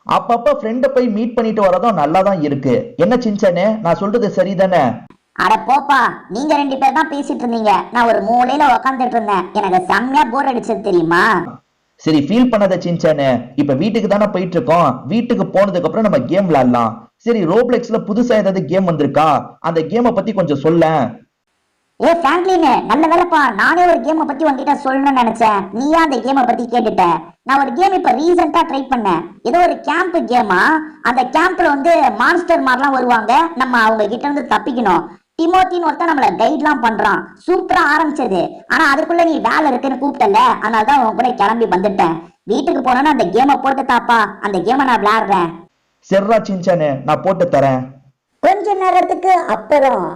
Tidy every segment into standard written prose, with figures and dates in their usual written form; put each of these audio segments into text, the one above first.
அப்பப்ப ஃப்ரெண்ட போய் மீட் பண்ணிட்டு வரதும் நல்லா தான் இருக்கு. என்ன சின்சானே, நான் சொல்றது சரிதானே? அட போப்பா, நீங்க 2 பேர் தான் பேசிட்டு இருந்தீங்க, நான் ஒரு மூலையில உக்காந்துட்டு இருந்தேன். எனக்கு செம்மையா போர் அடிச்சது தெரியுமா? சரி, ஃபீல் பண்ணாத சின்சானே. இப்ப வீட்டுக்கு தானே போயிட்டு இருக்கோம். வீட்டுக்கு போனதுக்கு அப்புறம் நம்ம கேம் விளையாடலாம். சரி, ரோப்ளெக்ஸ்ல புதுசா ஏதாவது கேம் வந்திருக்கா? அந்த கேமை பத்தி கொஞ்சம் சொல்லேன். ஏ பிராங்க்லின், நல்ல வேலைப்பா, நானே ஒரு கேமை பத்தி உங்ககிட்ட சொல்லணும்னு நினைச்சேன். நீயா அந்த கேமை பத்தி கேட்டுட்ட. நான் ஒரு கேம் இப்ப ரீசெண்டா ட்ரை பண்ணேன். ஏதோ ஒரு கேம்ப் கேமா. அந்த கேம்ப்ல வந்து மான்ஸ்டர் மாதிரிலாம் வருவாங்க. நம்ம அவங்க கிட்ட இருந்து தப்பிக்கணும். டிமோத்தின்னு ஒருத்தன் நம்மள கைட்லாம் பண்றான். சூப்பரா ஆரம்பிச்சது. ஆனா அதுக்குள்ள நீ வேலை இருக்குன்னு கூப்பிட்டல, அதனாலதான் உன் கூட கிளம்பி வந்துட்டேன். வீட்டுக்கு போனோன்னா அந்த கேமை போட்டு தாப்பா, அந்த கேமை நான் விளையாடுறேன். சரிடா சின்சானே, நான் போட்டு தரேன். கொஞ்ச நேரத்துக்கு அப்புறம்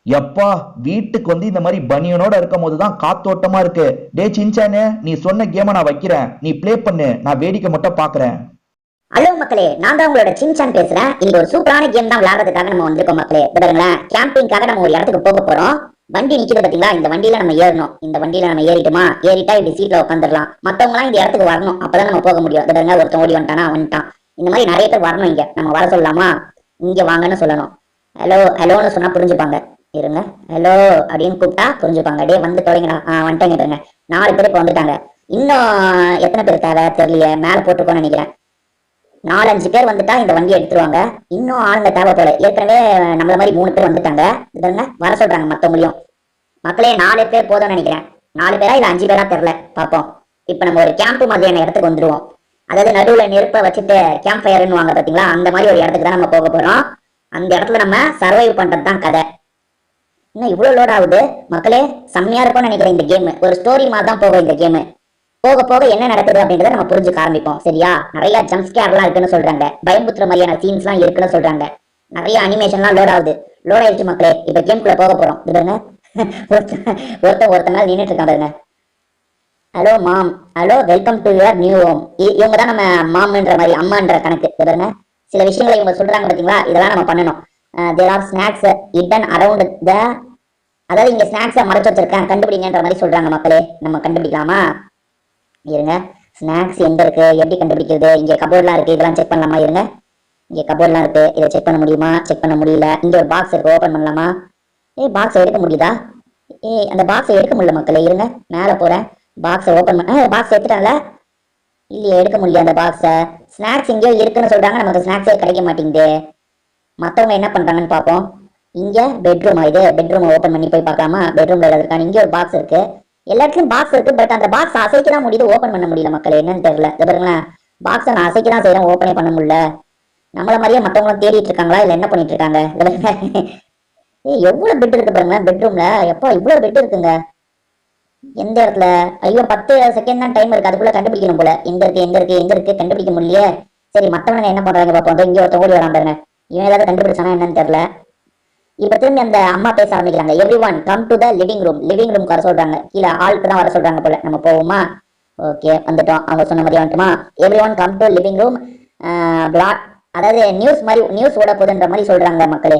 எப்பா, வீட்டுக்கு வந்து இந்த மாதிரி பனியனோட இருக்கும் போதுதான் காத்தோட்டமா இருக்கு. டே சின்சானே, நீ சொன்ன கேமை நான் வைக்கிறேன். நீ ப்ளே பண்ணு, நான் வேடிக்கை மட்டும் பாக்குறேன். ஹலோ மக்களே, நான் தான் உங்களோட சின்சான் பேசுறேன். இன்னைக்கு ஒரு சூப்பரான கேம் தான் விளையாடுறதுக்காக நம்ம வந்திருக்கோம் மக்களே. பாருங்களேன், கேம்பிங்காக நம்ம ஒரு இடத்துக்கு போக போறோம். வண்டி நிக்குது பாத்தீங்களா? இந்த வண்டியில நம்ம ஏறணும். இந்த வண்டியில நம்ம ஏறிட்டுமா, ஏறிட்டா இப்படி சீட்ல உட்காந்துடலாம். மத்தவங்க எல்லாம் இந்த இடத்துக்கு வரணும், அப்பதான் நம்ம போக முடியும். பாருங்க, ஒருத்தன் ஓடி வந்துட்டானா, வந்துட்டான். இந்த மாதிரி நிறைய பேர் வரணும். இங்க நம்ம வர சொல்லலாமா? இங்க வாங்கன்னு சொல்லணும். ஹலோ ஹலோன்னு சொன்னா புரிஞ்சுப்பாங்க. இருங்க, ஹலோ அப்படின்னு கூப்பிட்டா புரிஞ்சுப்பாங்க. டே வந்து தொலைங்கடா. வந்துட்டாங்க பாருங்க. 4 பேர் இப்ப வந்துட்டாங்க. இன்னும் எத்தனை பேர் தேவை தெரியலையே, மேல போட்டுக்கோன்னு நினைக்கிறேன். 4-5 பேர் வந்துட்டா இந்த வண்டியை எடுத்துருவாங்க. இன்னும் ஆளுங்க தேவை போல. ஏற்கனவே நம்மள மாதிரி 3 பேர் வந்துட்டாங்க. இதுங்க வர சொல்றாங்க மத்தவங்களையும். மக்களே, 4 பேர் போதும்னு நினைக்கிறேன். 4 பேரா இல்ல 5 பேரா தெரியல, பாப்போம். இப்ப நம்ம ஒரு கேம்ப் மாதிரியான இடத்துக்கு வந்துருவோம். அதாவது நடுவுல நெருப்பை வச்சுட்டு கேம்ப் ஃபயர்னு வாங்க பாத்தீங்களா, அந்த மாதிரி ஒரு இடத்துக்கு தான் நம்ம போக போறோம். அந்த இடத்துல நம்ம சர்வைவ் பண்றது தான் கதை. இன்னும் இவ்வளவு லோட் ஆகுது மக்களே. செம்மையா இருக்கும்னு நினைக்கிறேன் இந்த கேம். ஒரு ஸ்டோரி மாதிரி தான் போகும் இந்த கேம். போக போக என்ன நடக்குது அப்படின்றத நம்ம புரிஞ்சுக்க ஆரம்பிப்போம். சரியா? நிறைய ஜம்ப் ஸ்கேர்லாம் இருக்குன்னு சொல்றாங்க. பயமுத்துற மாதிரியான சீன்ஸ்லாம் இருக்குன்னு சொல்றாங்க. நிறைய அனிமேஷன்லாம் லோட் ஆகுது. லோட் ஆயிடுச்சு மக்களே. இப்ப கேம்குள்ள போக போறோம். இதுங்க ஒருத்தங்க நின்றுட்டு இருக்காங்க பாருங்க. Hello ma'am, hello welcome to your new home. இவங்க தான் நம்ம மாம்ன்ற மாதிரி, அம்மான்ற கணக்கு. பாருங்க, சில விஷயங்களை இவங்க சொல்றாங்க பாத்தீங்களா, இதெல்லாம் நம்ம பண்ணணும். There are snacks hidden around the, அதாவது இங்க ஸ்நாக்ஸை மறைச்சு வச்சிருக்கேன், கண்டுபிடிங்கன்ற மாதிரி சொல்றாங்க மக்களே. நம்ம கண்டுபிடிக்கலாமா? இருங்க, ஸ்நாக்ஸ் எங்க இருக்கு, எப்படி கண்டுபிடிக்கிறது? இங்க கபோர்ட்லாம் இருக்கு, இதெல்லாம் செக் பண்ணலாமா? இருங்க, இங்க கபோர்ட்லாம் இருக்கு, இதை செக் பண்ண முடியுமா? செக் பண்ண முடியல. இங்க ஒரு பாக்ஸ் இருக்கு, ஓபன் பண்ணலாமா? பாக்ஸ் எடுக்க முடியுதா? அந்த பாக்ஸை எடுக்க முடியல மக்களே. இருங்க, மேல போறேன். பாக்ஸை ஓபன் பண்ண, பாக்ஸ் எடுத்துட்டான்ல. இல்லையே, எடுக்க முடியல அந்த பாக்ஸை. ஸ்நாக்ஸ் இங்கேயோ இருக்குன்னு சொல்றாங்க, நமக்கு ஸ்நாக்ஸே கிடைக்க மாட்டேங்குது. மற்றவங்க என்ன பண்றாங்கன்னு பார்ப்போம். இங்க பெட்ரூமா? இது பெட்ரூம் ஓபன் பண்ணி போய் பார்க்கலாமா? பெட்ரூம்ல இருக்காங்க. இங்க ஒரு பாக்ஸ் இருக்கு, எல்லா இடத்துலயும் பாக்ஸ் இருக்கு. பட் அந்த பாக்ஸ் அசைக்க தான் முடியுது, ஓபன் பண்ண முடியல மக்கள். என்னன்னு தெரியல. பாருங்களேன், பாக்ஸை நான் அசைக்க தான் செய்யறேன், ஓப்பனே பண்ண முடியல. நம்மள மாதிரியே மற்றவங்களும் தேடிட்டு இருக்காங்களா இல்ல என்ன பண்ணிட்டு இருக்காங்க? எவ்வளவு பெட் இருக்கு பாருங்களேன் பெட்ரூம்ல. எப்பா, இவ்வளவு பெட் இருக்குங்க. எந்த இடத்துல? ஐயோ, 10 செகண்ட் தான் டைம் இருக்கு, அதுக்குள்ள கண்டுபிடிக்கணும் போல. எங்க இருக்கு எங்க இருக்கு எங்க இருக்கு, கண்டுபிடிக்க முடியலையே. சரி, மத்தவங்க என்ன பண்றாங்க பார்ப்போம். இங்க ஒருத்தன் ஓடி வரான் பாருங்க. இவன் ஏதாவது கண்டுபிடிச்சானா என்னன்னு தெரியல. இப்ப திரும்பி அந்த அம்மா பேச ஆரம்பிக்கிறாங்க. Every one come to the living room. Living room வர சொல்றாங்க. கீழே ஆளுக்கு தான் வர சொல்றாங்க போல. நம்ம போவோமா? ஓகே, வந்துட்டோம். அவங்க சொன்ன மாதிரி வந்துட்டுமா? Everyone come to living room. அதாவது நியூஸ் மாதிரி, நியூஸ் ஓட போகுதுன்ற மாதிரி சொல்றாங்க மக்களே.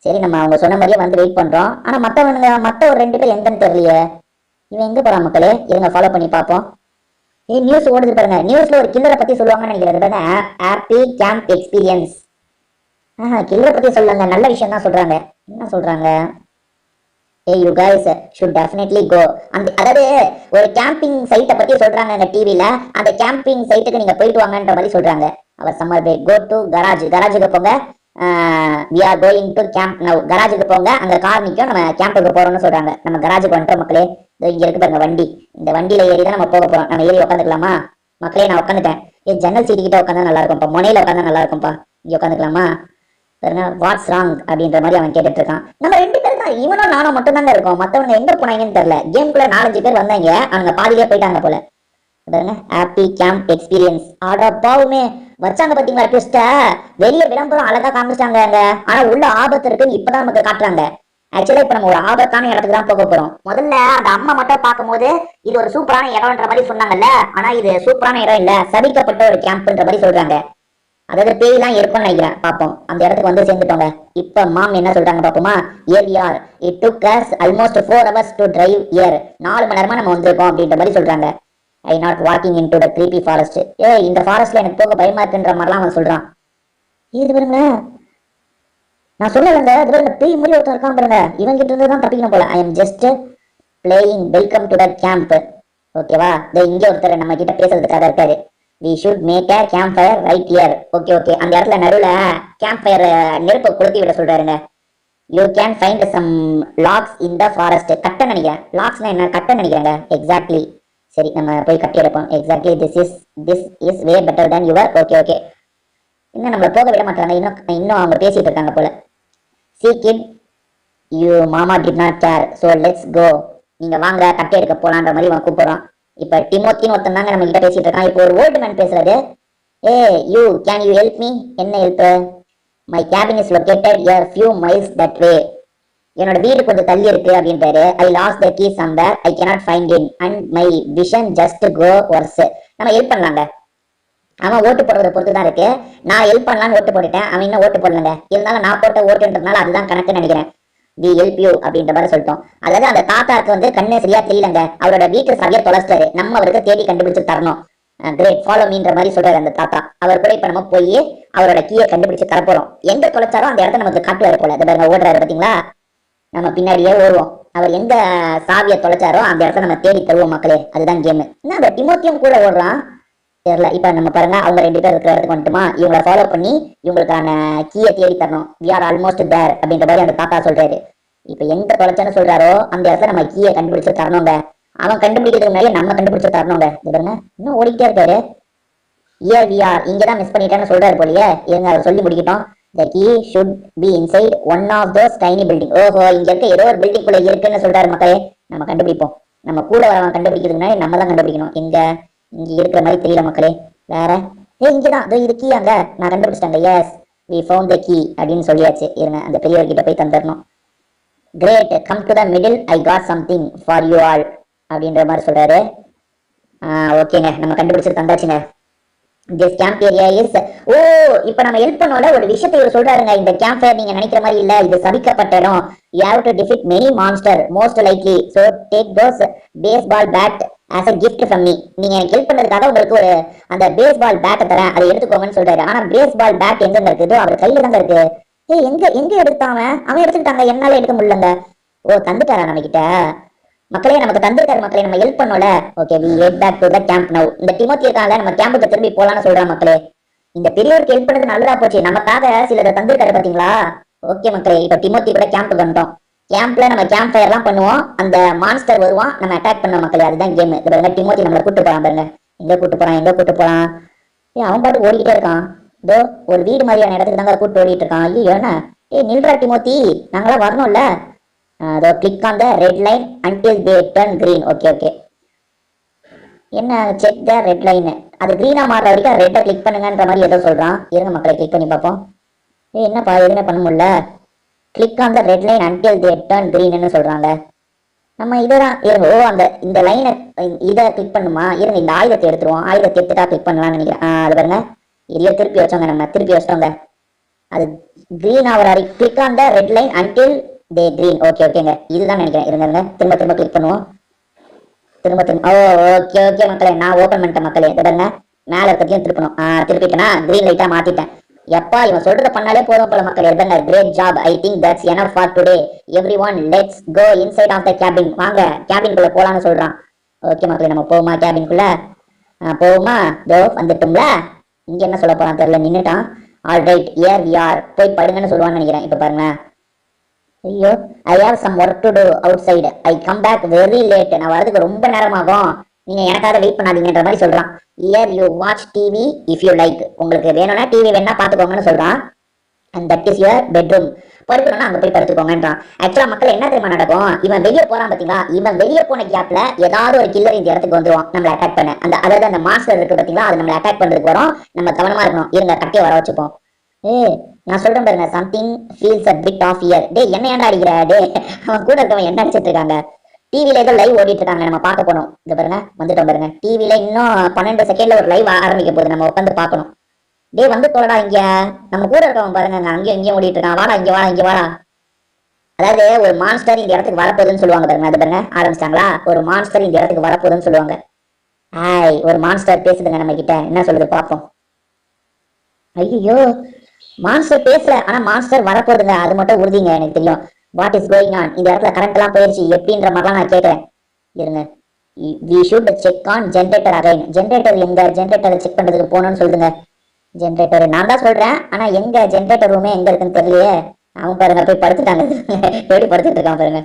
சரி, நம்ம அவங்க சொன்ன மாதிரியே வந்து வெயிட் பண்றோம். ஆனா மத்த ஒரு 2 பேர் எங்கன்னு தெரியலையே. இவன் எங்க போறான் மக்களே? இருங்க, ஃபாலோ பண்ணி பார்ப்போம். நியூஸ் ஓடுது பாருங்க. நியூஸ்ல ஒரு கில்லரை பத்தி சொல்லுவாங்கன்னு நினைக்கிறேன். Happy camp experience. கில்லரை பத்தி சொல்லுங்க, நல்ல விஷயம் தான் சொல்றாங்க. என்ன சொல்றாங்க? You guys should definitely go. அதாவது ஒரு கேம்பிங் சைட்டை பத்தி சொல்றாங்க அந்த டிவில. அந்த கேம்பிங் சைட்டுக்கு நீங்க போயிட்டு வாங்கன்ற மாதிரி சொல்றாங்க. Our summer break, go to garage. கராஜுக்கு போங்க. We are going to camp now. கராஜுக்கு போங்க, அங்க கார் நிற்கும், நம்ம கேம்புக்கு போறோம்னு சொல்றாங்க. நம்ம கராஜுக்கு வந்துட்டோம் மக்களே. இங்க இருக்கு பாருங்க வண்டி. இந்த வண்டியில ஏறி தான் நம்ம போக போறோம். நம்ம ஏறி உட்காந்துக்கலாமா மக்களே? நான் உட்காந்துட்டேன். ஜன்னல் சீட்டு கிட்ட உட்காந்தா நல்லா இருக்கும்ப்பா, முனையில உட்காந்தா நல்லா இருக்கும்ப்பா. இங்க உட்காந்துக்கலாமா? வாட்ஸ் ராங் அப்படின்ற மாதிரி அவன் கேட்டுட்டு இருக்கான். நம்ம 2 பேர் தான், இவனும் நானும் மட்டும் தாங்க இருக்கோம். மத்தவங்க எங்க போனாங்கன்னு தெரியல. கேம்குள்ள 4-5 பேர் வந்தாங்க, அவங்க பாதியிலே போயிட்டாங்க போல. Happy camp experience. ஆடா பாவுமே, வச்சாங்க பாத்தீங்களா ட்விஸ்ட? வெளியே விளம்பரம் அழகா காமிச்சாங்க. ஆனா உள்ள ஆபத்து இருக்குன்னு இப்பதான் நமக்கு காட்டுறாங்க. ஆக்சுவலா இப்ப நம்ம ஒரு ஆபத்தான இடத்துக்கு தான் போக போறோம். முதல்ல அந்த அம்மா மட்டும் பார்க்கும்போது இது ஒரு சூப்பரான இடம்ன்ற மாதிரி சொன்னாங்கல்ல. ஆனா இது சூப்பரான இடம் இல்ல, சபிக்கப்பட்ட ஒரு கேம்ப்ன்ற மாதிரி சொல்றாங்க. அதாவது பேய்லாம் இருக்கும்னு நினைக்கிறேன். பார்ப்போம். அந்த இடத்துக்கு வந்து சேர்ந்துட்டோங்க. இப்ப மாம் என்ன சொல்றாங்க பாப்போமா? AVR it took as almost 4 hours to drive here. 4 மணி நேரமா நம்ம வந்திருக்கோம் அப்படின்ற மாதிரி சொல்றாங்க. I not walking in to the creepy forest. இந்த ஃபாரஸ்ட்ல எனக்கு போக பயமா இருக்குன்ற மாதிரிலாம் அவன் சொல்றான். இது பாருங்களேன், நான் சொல்லலைங்க, இது பாருங்க பேய் மாதிரி ஒருத்தன் இருக்கான் பாருங்க, இவன் கிட்ட இருந்து தான் தப்பிக்கணும் போல. I am just playing welcome to the camp. ஓகேவா, இங்க ஒருத்தர் நம்ம கிட்ட பேசுறதுக்காக இருக்காரு. we should make a campfire right here. Okay okay, அந்த இடத்துல நடுவுல கேம்ப் ஃபயர் நெருப்பு கொளுத்தி விட சொல்றாருங்க. You can find some logs in the forest. கட்ட நினைக்கிறேன், லாக்ஸ்னா என்ன, கட்ட நினைக்கிறேங்க. எக்ஸாக்ட்லி, சரி நம்ம போய் கட்டி எடுப்போம். Exactly this is way better than your. Okay okay, இன்னும் நம்மள போக விட மாட்டாங்க, இன்னும் அவங்க பேசிட்டு இருக்காங்க போல. see kid, you mama did not care, so let's go. நீங்க வாங்க கட்டி எடுக்க போலான்ற மாதிரி அவன் கூப்பிடுறான். இப்ப டிமோத்தின்னு ஒருத்தன் தாங்க நம்ம கிட்ட பேசிட்டு இருக்கான். இப்போ ஒரு ஓல்டு மேன் பேசுறது. You can you help me? என்ன help? My cabin is located a few miles that way. என்னோட வீடு கொஞ்சம் தள்ளி இருக்கு அப்படின்றாரு. I lost the key somewhere, I cannot find it and my vision just go worse. நம்ம help பண்ணலாங்க. அவன் ஓட்டு போடுறத பொறுத்து தான் இருக்கு. நான் ஹெல்ப் பண்ணலான்னு ஓட்டு போட்டுட்டேன், அவன் இன்னும் ஓட்டு போடலங்க. இருந்தாலும் நான் போட்ட ஓட்டுன்றதுனால அதுதான் கணக்குன்னு நினைக்கிறேன். வி ஹெல்ப் யூ அப்படின்ற மாதிரி சொல்லிட்டோம். அதாவது அந்த தாத்தாக்கு வந்து கண்ணே சரியா தெரியலங்க, அவரோட வீட்டு சரியா தொலைச்சிட்டாரு, நம்ம அவருக்கு தேடி கண்டுபிடிச்சு தரணும். கிரேட், ஃபாலோ மீன்ற மாதிரி சொல்றாரு அந்த தாத்தா. அவர் கூட இப்ப நம்ம போய் அவரோட கீயை கண்டுபிடிச்சு தரப்போறோம். எங்க தொலைச்சாரோ அந்த இடத்த நமக்கு காட்டுவாரு போல. அதை பாருங்க, ஓடுறாரு பாத்தீங்களா, நம்ம பின்னாடியே ஓடுவோம். அவர் எங்க சாவியை தொலைச்சாரோ அந்த இடத்த நம்ம தேடி தருவோம் மக்களே. அதுதான் கேம். என்ன அந்த டிமோத்தியும் கூட ஓடுறான் தெரியல. இப்ப நம்ம பாருங்க, அவங்க 2 பேர் இருக்கிற இடத்துக்கு வந்துட்டுமா, இவங்களை ஃபாலோ பண்ணி இவங்களுக்கான கீயை தேடி தரணும். வி ஆர் ஆல்மோஸ்ட் தேர் அப்படின்ற மாதிரி அந்த தாத்தா சொல்றாரு. இப்ப எங்க தொலைச்சான்னு சொல்றாரோ அந்த இடத்துல நம்ம கீயை கண்டுபிடிச்சு தரணுங்க. அவன் கண்டுபிடிக்கிறதுக்கு முன்னாடியே நம்ம கண்டுபிடிச்சு தரணுங்க. இது பாருங்க, இன்னும் ஓடிக்கிட்டே இருக்காரு. இயர் வி ஆர், இங்கதான் மிஸ் பண்ணிட்டேன்னு சொல்றாரு போலயே. இருங்க அவர் சொல்லி முடிக்கட்டும். the key should be inside one of those tiny building. ஓஹோ, இங்க இருக்க ஏதோ ஒரு பில்டிங் குள்ள இருக்குன்னு சொல்றாரு மக்களே. நம்ம கண்டுபிடிப்போம். நம்ம கூட வரவன் கண்டுபிடிக்கிறதுக்கு முன்னாடி நம்ம தான் கண்டுபிடிக்கணும். இங்க இருக்கிற மாதிரி தெரியல மக்களே. வேற இங்கதான் இது கீ, அங்க நான் கண்டுபிடிச்சிட்டேங்க. Yes, we found the key அப்படின்னு சொல்லியாச்சு. இருங்க அந்த பெரியவர்கிட்ட போய் தந்துடணும். Great, come to the middle, I got something for you all அப்படின்ற மாதிரி சொல்றாரு. ஓகேங்க, நம்ம கண்டுபிடிச்சிட்டு தந்தாச்சுங்க. This camp area is, oh இப்போ நம்ம ஹெல்ப் பண்ணோட ஒரு விஷயத்தை இவர் சொல்றாருங்க. இந்த கேம்ப் ஃபயர் நீங்க நினைக்கிற மாதிரி இல்ல, இது சபிக்கப்பட்ட இடம். You have to defeat many monster most likely, so take those baseball bat as a gift from me. நீங்க எனக்கு ஹெல்ப் பண்ணதுக்காக உங்களுக்கு ஒரு அந்த பேஸ்பால் பேட்டை தரேன், அதை எடுத்துக்கோங்கன்னு சொல்றாரு. ஆனா பேஸ்பால் பேட் எங்க இருக்குது? அவர் கையில தாங்க இருக்கு. எங்க எடுத்தாங்க? அவன் எடுத்துக்கிட்டாங்க, என்னால எடுக்க முடியலங்க. ஓ, தந்துட்டாரா நம்ம கிட்ட? மக்களே நமக்கு தந்துருக்காரு மக்களே, நம்ம ஹெல்ப் பண்ணோல. Okay, we head back to the camp now. இந்த டிமோத்தி இருக்காங்க, நம்ம கேம்புக்கு திரும்பி போலான்னு சொல்றான் மக்களே. இந்த பெரியவருக்கு ஹெல்ப் பண்ணது நல்லதா போச்சு, நமக்காக சிலரை தந்துருக்காரு பாத்தீங்களா. ஓகே மக்களே, இப்ப டிமோத்தி கூட கேம்புக்கு வந்துட்டோம். கேம்ப்ல நம்ம கேம்ப் ஃபயர் எல்லாம் பண்ணுவோம், அந்த மான்ஸ்டர் வருவான், நம்ம அட்டாக் பண்ண மக்களே. அதுதான் கேம். இது பாருங்க, டிமோத்தி நம்மளை கூட்டு போறான் பாருங்க. எங்க கூட்டு போறான்? அவன் பாட்டு ஓடிக்கிட்டே இருக்கான். இதோ ஒரு வீடு மாதிரியான இடத்துக்கு தாங்க கூட்டு ஓடிட்டு இருக்கான். ஐயோ என்ன, நில்றா டிமோத்தி, நாங்களாம் வரணும்ல. அதோ click on the red line until they turn green. Okay okay, என்ன செக் த ரெட் லைன், அது கிரீனா மாறுற வரைக்கும் ரெட்டை கிளிக் பண்ணுங்கன்ற மாதிரி ஏதோ சொல்றான். இருங்க மக்களை கிளிக் பண்ணி பார்ப்போம். என்னப்பா எதுவுமே பண்ண முடியல. Click on the red line until they turn greenன்னு சொல்றாங்க. நம்ம இதெல்லாம் இருங்க, ஓ அந்த இந்த லைனை இதை கிளிக் பண்ணுமா? இருங்க இந்த ஆயுதத்தை எடுத்துருவோம். ஆயுதத்தை எடுத்துட்டா கிளிக் பண்ணலாம்னு நினைக்கிறேன். அது பாருங்க, இதையோ திருப்பி வச்சோங்க, நம்ம திருப்பி வச்சிட்டோங்க. அது கிரீன் ஆகிற வரைக்கும் click on the red line until they green. Okay ஓகேங்க, இதுதான் நினைக்கிறேன். இருங்க திரும்ப கிளிக் பண்ணுவோம். திரும்ப ஓ ஓகே ஓகே மக்களே, நான் ஓபன் பண்ணிட்டேன் மக்களே. பாருங்க மேல இருக்கத்தையும் திருப்பணும். திருப்பிட்டேன்னா கிரீன் லைட்டா மாத்திட்டேன். எப்பா இவன் சொல்றத பண்ணாலே போதும் போல மக்களே. பாருங்க, great job, I think that's enough for today. Everyone let's go inside of the cabin. வாங்க கேபின் குள்ள போலான்னு சொல்றான். ஓகே மக்களே, நம்ம போவோமா கேபின் குள்ள? போவோமா? தோ வந்துட்டோம்ல. இங்க என்ன சொல்ல போறான் தெரியல, நின்னுட்டான். All right, here we are. போய் படுங்கன்னு சொல்லுவான்னு நினைக்கிறேன். இப்ப பாருங்க, ஐயோ I have some work to do outside, I come back very late. நான் வரதுக்கு ரொம்ப நேரமாகும், நீங்க எனக்காக வெயிட் பண்ணாதீங்கன்ற மாதிரி சொல்றான். Here you watch TV if you like. உங்களுக்கு வேணும்னா டிவி வேணா பாத்துக்கோங்கன்னு சொல்றான். And that is your bedroom. படுக்கணும்னா அங்க போய் படுத்துக்கோங்கன்றான். ஆக்சுவலா மக்கள் என்ன தெரியுமா நடக்கும்? இவன் வெளியே போறான் பாத்தீங்களா, இவன் வெளியே போன கேப்ல ஏதாவது ஒரு கில்லர் இந்த இடத்துக்கு வந்துருவான் நம்மளை அட்டாக் பண்ண. அதாவது அந்த மாஸ்டர் இருக்கு பாத்தீங்களா, அது நம்மளை அட்டாக் பண்றதுக்கு வரும். நம்ம கவனமா இருக்கணும். இருங்க கட்டியை வர வச்சுப்போம். நான் சொல்றேன் பாருங்க, something feels a bit off here. டே என்ன ஏன்டா அடிக்கிற? டே அவன் கூட இருக்கவன் என்ன அடிச்சிட்டு இருக்காங்க? டிவில ஏதோ லைவ் ஓடிட்டு இருக்காங்க, நம்ம பார்க்க போனோம். இங்க பாருங்க வந்துட்டோம் பாருங்க. டிவில இன்னும் 12 செகண்ட்ல ஒரு லைவ் ஆரம்பிக்க போகுது, நம்ம உட்காந்து பார்க்கணும். டே வந்து தொலைடா இங்க, நம்ம கூட இருக்கவன் பாருங்க அங்கேயும் இங்கேயும் ஓடிட்டு இருக்கான். வாடா இங்க வாடா. அதாவது ஒரு மான்ஸ்டர் இந்த இடத்துக்கு வரப்போகுதுன்னு சொல்லுவாங்க பாருங்க. அது பாருங்க ஆரம்பிச்சிட்டாங்களா, ஒரு மான்ஸ்டர் இந்த இடத்துக்கு வரப்போகுதுன்னு சொல்லுவாங்க. ஹாய், ஒரு மான்ஸ்டர் பேசுதுங்க நம்ம கிட்ட, என்ன சொல்லுது பாப்போம். ஐயோ, மான்ஸ்டர் பேசல, ஆனா மான்ஸ்டர் வரப்போகுதுங்க, அது மட்டும் உறுதிங்க, எனக்கு தெரியும். What is going on? இந்த இடத்துல கரண்ட் எல்லாம் போயிருச்சு எப்படின்ற மாதிரிலாம் நான் கேட்கிறேன். இருங்க, we should check on generator again. Generator எங்க? ஜென்ரேட்டரை செக் பண்றதுக்கு போகணும்னு சொல்லுங்க. ஜென்ரேட்டர் நான் தான் சொல்றேன், ஆனா எங்க ஜென்ரேட்டர் ரூமே எங்க இருக்குன்னு தெரியலையே. அவன் பாருங்க போய் படுத்துட்டாங்க. எப்படி படுத்துட்டு இருக்கான் பாருங்க.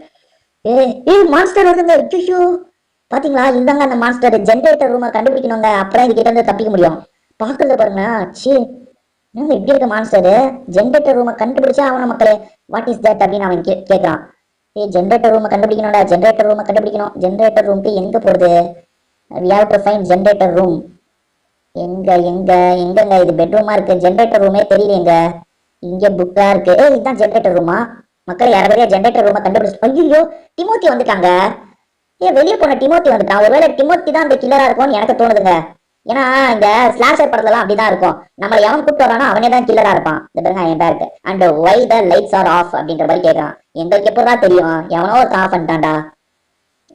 மான்ஸ்டர் வருதுங்க. ஐயோ, பாத்தீங்களா? இந்தாங்க அந்த மான்ஸ்டர். ஜென்ரேட்டர் ரூமை கண்டுபிடிக்கணுங்க, அப்புறம் இது கிட்ட இருந்து தப்பிக்க முடியும். பாக்குறது பாருங்க. சீ, என்னங்க இப்படி இருக்க மான்ஸ்டர்? ஜென்ரேட்டர் ரூமை கண்டுபிடிச்சா அவன மக்களே வாட் இஸ் தட் அப்படின்னு அவன் கேட்கறான். ஜென்ரேட்டர் ரூமை கண்டுபிடிக்கணும்டா, ஜென்ரேட்டர் ரூமை கண்டுபிடிக்கணும். ஜென்ரேட்டர் ரூம்க்கு எங்க போறது? we have to find generator room. எங்க எங்க எங்கங்க இது? பெட்ரூமா இருக்கு, ஜென்ரேட்டர் ரூமே தெரியலங்க. இங்க புக்கா இருக்கு. இதுதான் ஜென்ரேட்டர் ரூமா? மக்கள் யாராவது ஜென்ரேட்டர் ரூமை கண்டுபிடிச்சு. ஐயோ, டிமோத்தி வந்துட்டாங்க. வெளியே போன டிமோத்தி வந்துட்டான். ஒருவேளை டிமோத்தி தான் அந்த கில்லரா இருக்கும்னு எனக்கு தோணுதுங்க. ஏன்னா இந்த ஸ்லாஷர் படத்துல அப்படிதான் இருக்கும். நம்மள எவன் கூப்பிட்டு வரானோ அவனே தான் கில்லரா இருப்பான். இந்த பாருங்க என் இருக்கு. And why the lights are off அப்படின்ற மாதிரி கேட்கறான். எங்களுக்கு எப்பதான் தெரியும்? எவனோ ஒரு of பண்ணிட்டான்டா.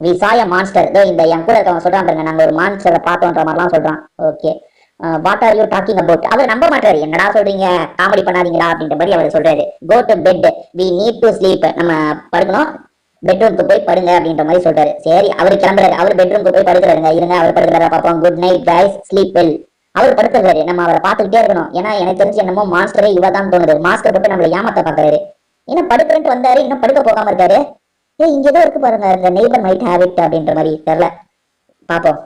We saw a monster. இந்த என் கூட இருக்கவன் சொல்றான் பாருங்க, நாங்க ஒரு மான்ஸ்டரை பார்த்தோன்ற மாதிரிலாம் சொல்றான். Okay, what are you talking about? அவர் நம்ப மாட்டாரு. என்னடா சொல்றீங்க, காமெடி பண்ணாதீங்களா அப்படின்ற மாதிரி அவர் சொல்றாரு. Go to bed, we need to sleep. நம்ம படுக்கணும், பெட்ரூம்க்கு போய் படுங்க அப்படின்ற மாதிரி சொல்றாரு. சரி, அவர் கிளம்புறாரு. அவர் பெட்ரூம்க்கு போய் படுக்கிறாருங்க. இருங்க, அவர் படுக்கிறாரா பார்ப்போம். Good night guys, sleep well. அவர் படுத்துறாரு. நம்ம அவரை பார்த்துக்கிட்டே இருக்கணும். ஏன்னா எனக்கு தெரிஞ்சு என்னமோ மாஸ்டரே இவதான் தோணுது. மாஸ்டர் போட்டு நம்மளை ஏமாத்த பாக்குறாரு. ஏன்னா படுக்கிறேன்ட்டு வந்தாரு, இன்னும் படுக்க போகாம இருக்காரு. இங்கதான் இருக்கு பாருங்க, இந்த நெய்பர் மைட் ஹேவ் இட் அப்படின்ற மாதிரி தெரியல. பாப்போம்.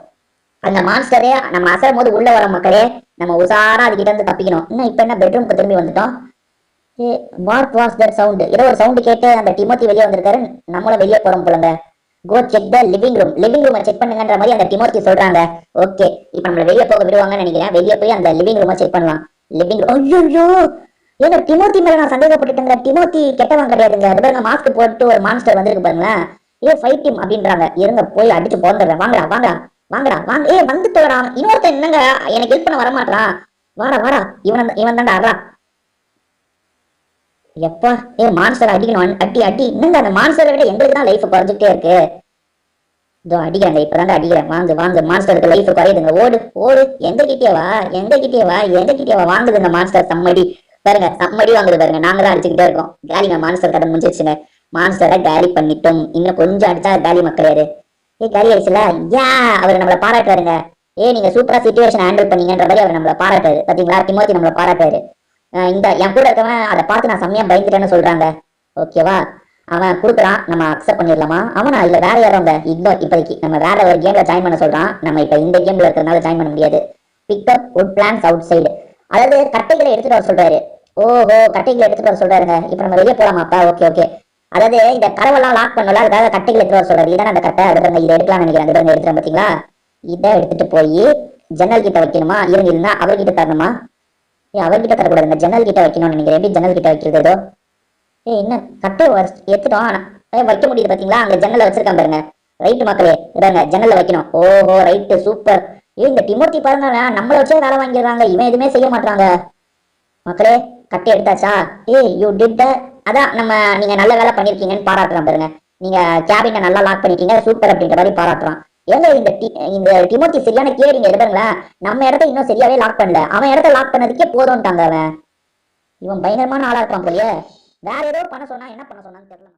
அந்த மான்ஸ்டரே நம்ம அசரும் போது உள்ள வர மக்களே நம்ம உசாரா அதுகிட்ட இருந்து தப்பிக்கணும். இன்னும் இப்ப என்ன பெட்ரூம்க்கு திரும்பி வந்துட்டோம். What was that sound? ஏதோ ஒரு சவுண்ட் கேட்டு அந்த டிமோத்தி வெளியே வந்திருக்காரு. நம்மளும் வெளியே போறோம் போலங்க. Go check the living room. Living ரூமை செக் பண்ணுங்கன்ற மாதிரி அந்த டிமோத்தி சொல்றாங்க. ஓகே, இப்ப நம்மள வெளியே போக விடுவாங்கன்னு நினைக்கிறேன். வெளியே போய் அந்த லிவிங் ரூமை செக் பண்ணலாம். Living room. ஐயோ, ஏன்னா டிமோத்தி மேல நான் சந்தேகப்பட்டுட்டேங்க. டிமோத்தி கெட்டவன் கிடையாதுங்க. அது பாருங்க, மாஸ்க் போட்டு ஒரு மான்ஸ்டர் வந்திருக்கு பாருங்களேன். ஃபைட் டீம் அப்படின்றாங்க. இருங்க, போய் அடிச்சு போந்துடுறேன். வாங்கடா வாங்கடா வாங்கடா வாங்க. வந்து தோறான். இன்னொருத்தன் என்னங்க எனக்கு ஹெல்ப் பண்ண வரமாட்டான். வாடா வாடா, இவன் தான்டா ஆடுறா. எப்பா, மான்ஸ்டர் அடிக்கணும். அடி அடி. என்னங்க அந்த மான்ஸ்டரை விட எங்களுக்கு தான் லைஃப் குறைஞ்சிட்டே இருக்கு. இதோ அடிக்கிறாங்க, இப்பதான் அடிக்கிறேன். வாங்க வாங்க, மான்ஸ்டருக்கு லைஃப் குறையுதுங்க. ஓடு ஓடு, எங்க கிட்டே வா, எங்க கிட்டே வா, எங்க கிட்டே வா. வாங்குதுங்க மான்ஸ்டர் சம்மடி பாருங்க, சம்மடி வாங்குது பாருங்க. நாங்க தான் அடிச்சுக்கிட்டே இருக்கோம். காலிங்க, மான்ஸ்டர் கதை முடிஞ்சிருச்சுங்க. மான்ஸ்டரை காலி பண்ணிட்டோம். இன்னும் கொஞ்சம் அடிச்சா காலி மக்களே. காலி ஆயிடுச்சுல. அவர் நம்மளை பாராட்டுறாருங்க. நீங்க சூப்பரா சிச்சுவேஷன் ஹேண்டில் பண்ணீங்கன்ற மாதிரி அவர் நம்மளை பாராட்டாரு. பாத்தீங்களா, டிமோத்தி நம்மளை பாராட்டாரு. இந்த என் கூட இருக்கவன் அதை பார்த்து நான் செம்மையா பயந்துட்டேன்னு சொல்றாங்க. ஓகேவா, அவன் கொடுக்குறான், நம்ம அக்செப்ட் பண்ணிடலாமா? அவனா இல்ல வேற யாரும் அந்த இக்னோர். இப்போதைக்கு நம்ம வேற ஒரு கேம்ல ஜாயின் பண்ண சொல்றான். நம்ம இப்ப இந்த கேம்ல இருக்கிறதுனால ஜாயின் பண்ண முடியாது. Pick up wood planks outside, அதாவது கட்டைகளை எடுத்துட்டு வர சொல்றாரு. ஓஹோ, கட்டைகளை எடுத்துட்டு வர சொல்றாருங்க. இப்ப நம்ம வெளியே போலாமாப்பா? Okay okay. அதாவது இந்த கதவெல்லாம் லாக் பண்ணல, அதுக்காக கட்டைகளை எடுத்துட்டு வர சொல்றாரு. இதான அந்த கட்டை. அதை இதை எடுக்கலாம்னு நினைக்கிறேன். அந்த எடுத்துறேன் பாத்தீங்களா. இதை எடுத்துட்டு போய் ஜன்னல் கிட்ட வைக்கணுமா? இருந்தா அவர்கிட்ட தரணுமா? அவர்கிட்ட தரக்கூடாது, ஜன்னல் கிட்ட வைக்கணும்னு நினைக்கிறேன். எப்படி ஜன்னல் கிட்ட வைக்கிறது? ஏதோ என்ன கட்டை எடுத்துட்டோம், வைக்க முடியுது பாத்தீங்களா. அங்க ஜன்னல வச்சிருக்கான் பாருங்க. ரைட்டு மக்களே, இதாங்க ஜன்னல்ல வைக்கணும். ஓஹோ, ரைட்டு, சூப்பர். இந்த டிமோத்தி பாருங்க, நம்மள வச்சே வேலை வாங்கிடுறாங்க. இவன் எதுவுமே செய்ய மாட்டாங்க மக்களே. கட்டை எடுத்தாச்சா? You did. அதான் நம்ம, நீங்க நல்ல வேலை பண்ணிருக்கீங்கன்னு பாராட்டுறான் பாருங்க. நீங்க கேபினை நல்லா லாக் பண்ணிட்டீங்க, சூப்பர் அப்படின்ற மாதிரி பாராட்டுறான். ஏங்க இந்த டிமோத்தி சரியான கேரிங்க. பாருங்களேன், நம்ம இடத்த இன்னும் சரியாவே லாக் பண்ணல. அவன் இடத்த லாக் பண்ணதுக்கே போதும்ட்டாங்க அவன். இவன் பயங்கரமான ஆளா இருப்பான் போலயே. வேற ஏதோ பண்ண சொன்னா என்ன பண்ண சொன்னான்னு தெரியல.